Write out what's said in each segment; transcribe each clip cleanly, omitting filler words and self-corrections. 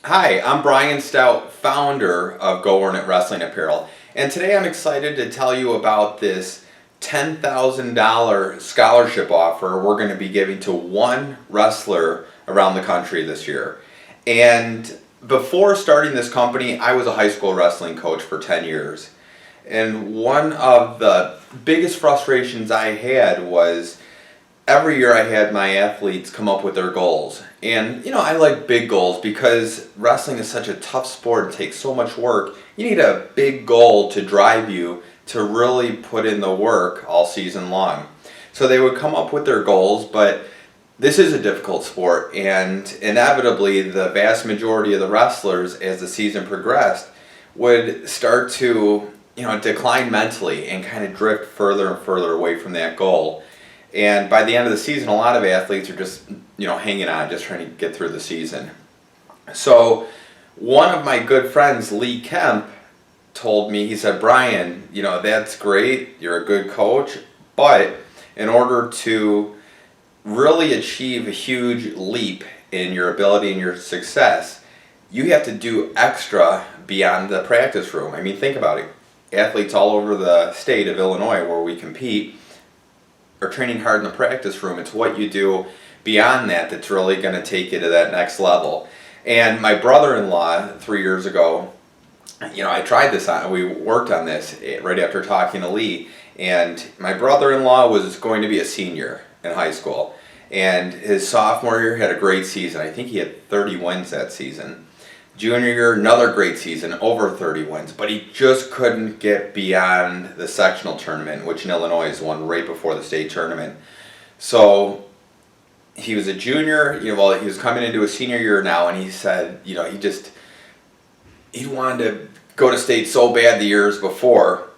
Hi, I'm Brian Stout, founder of Go Earn It Wrestling Apparel, and today I'm excited to tell you about this $10,000 scholarship offer we're going to be giving to one wrestler around the country this year. And before starting this company, I was a high school wrestling coach for 10 years. And one of the biggest frustrations I had was every year I had my athletes come up with their goals. And, I like big goals because wrestling is such a tough sport and takes so much work. You need a big goal to drive you to really put in the work all season long. So they would come up with their goals, but this is a difficult sport, and inevitably the vast majority of the wrestlers, as the season progressed, would start to, decline mentally and kind of drift further and further away from that goal. And by the end of the season, a lot of athletes are just, hanging on, just trying to get through the season. So one of my good friends, Lee Kemp, told me, he said, Brian, that's great, you're a good coach, but in order to really achieve a huge leap in your ability and your success, you have to do extra beyond the practice room. I mean, think about it. Athletes all over the state of Illinois where we compete are training hard in the practice room. It's what you do beyond that that's really going to take you to that next level. And my brother-in-law 3 years ago, I tried this on, we worked on this right after talking to Lee, and my brother-in-law was going to be a senior in high school, and his sophomore year had a great season. I think he had 30 wins that season. Junior year, another great season, over 30 wins, but he just couldn't get beyond the sectional tournament, which in Illinois is one right before the state tournament. So he was a junior, he was coming into his senior year now, and he said, he wanted to go to state so bad the years before.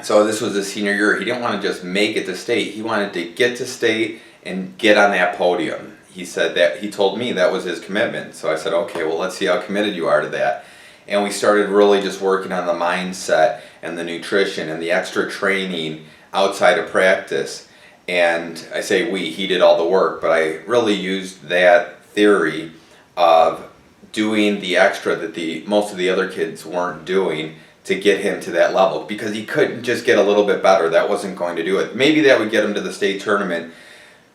So this was his senior year. He didn't want to just make it to state. He wanted to get to state and get on that podium. He said that, he told me that was his commitment. So I said, okay, well, let's see how committed you are to that. And we started really just working on the mindset and the nutrition and the extra training outside of practice. And I say he did all the work, but I really used that theory of doing the extra that most of the other kids weren't doing to get him to that level, because he couldn't just get a little bit better. That wasn't going to do it. Maybe that would get him to the state tournament,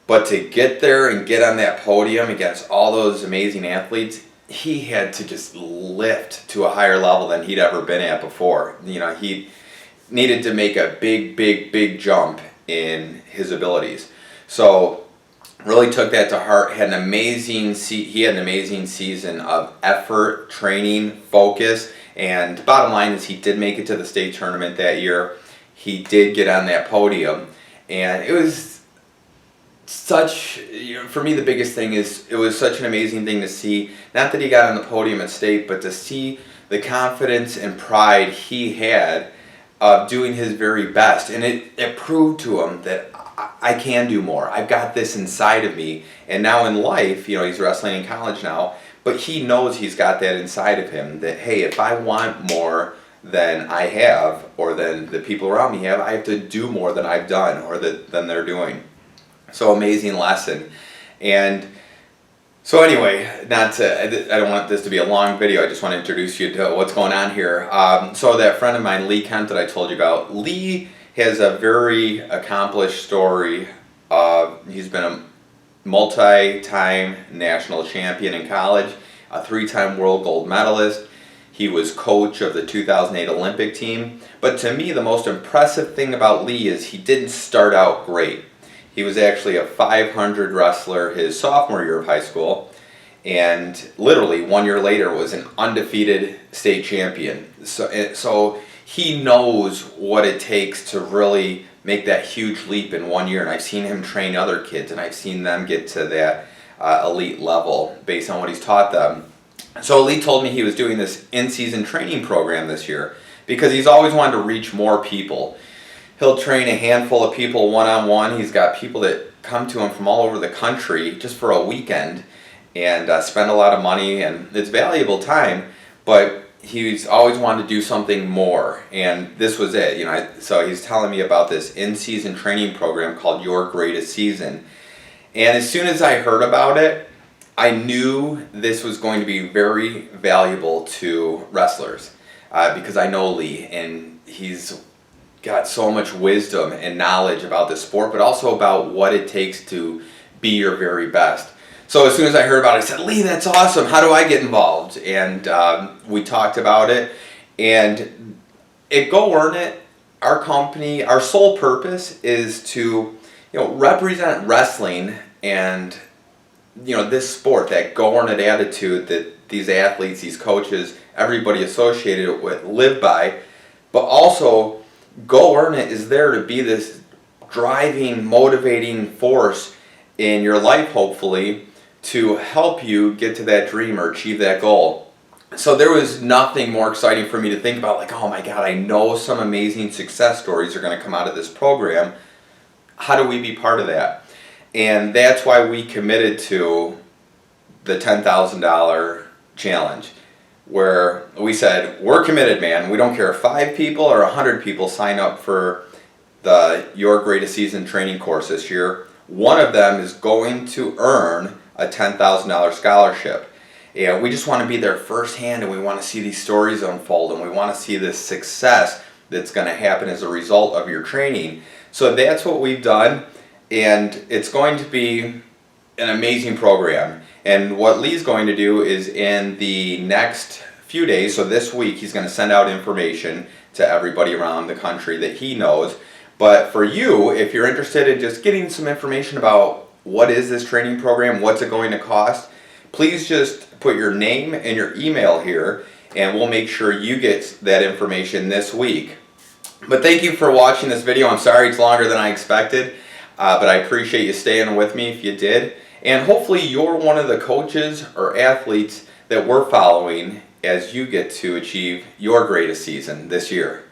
but to get there and get on that podium against all those amazing athletes, he had to just lift to a higher level than he'd ever been at before. He needed to make a big jump in his abilities. So really took that to heart. He had an amazing season of effort, training, focus, and bottom line is he did make it to the state tournament that year. He did get on that podium, and it was for me, the biggest thing is it was such an amazing thing to see, not that he got on the podium at state, but to see the confidence and pride he had of doing his very best. And it proved to him that I can do more. I've got this inside of me. And now in life, he's wrestling in college now, but he knows he's got that inside of him that, hey, if I want more than I have or than the people around me have, I have to do more than I've done or than they're doing. So amazing lesson. And so anyway, I don't want this to be a long video. I just want to introduce you to what's going on here. So that friend of mine, Lee Kemp, that I told you about, Lee has a very accomplished story. He's been a multi-time national champion in college, a 3-time world gold medalist. He was coach of the 2008 Olympic team. But to me, the most impressive thing about Lee is he didn't start out great. He was actually a 500 wrestler his sophomore year of high school, and literally 1 year later was an undefeated state champion. So he knows what it takes to really make that huge leap in 1 year, and I've seen him train other kids, and I've seen them get to that elite level based on what he's taught them. So Lee told me he was doing this in-season training program this year because he's always wanted to reach more people. He'll train a handful of people one-on-one. He's got people that come to him from all over the country just for a weekend and spend a lot of money, and it's valuable time, but he's always wanted to do something more, and this was it. So he's telling me about this in-season training program called Your Greatest Season. And as soon as I heard about it, I knew this was going to be very valuable to wrestlers because I know Lee, and he's got so much wisdom and knowledge about this sport, but also about what it takes to be your very best. So as soon as I heard about it, I said, Lee, that's awesome. How do I get involved? And we talked about it. And at Go Earn It, our company, our sole purpose is to, represent wrestling and, this sport, that Go Earn It attitude that these athletes, these coaches, everybody associated with live by. But also, Go Earn It is there to be this driving, motivating force in your life, hopefully, to help you get to that dream or achieve that goal. So there was nothing more exciting for me to think about, like, oh my God, I know some amazing success stories are going to come out of this program. How do we be part of that? And that's why we committed to the $10,000 challenge, where we said, we're committed, man. We don't care if 5 people or 100 people sign up for the Your Greatest Season training course this year. One of them is going to earn a $10,000 scholarship. And we just want to be there firsthand, and we want to see these stories unfold, and we want to see this success that's going to happen as a result of your training. So that's what we've done, and it's going to be an amazing program. And what Lee's going to do is in the next few days, so this week, he's going to send out information to everybody around the country that he knows. But for you, if you're interested in just getting some information about what is this training program, what's it going to cost, please just put your name and your email here, and we'll make sure you get that information this week. But thank you for watching this video. I'm sorry it's longer than I expected, but I appreciate you staying with me if you did. And hopefully you're one of the coaches or athletes that we're following as you get to achieve your greatest season this year.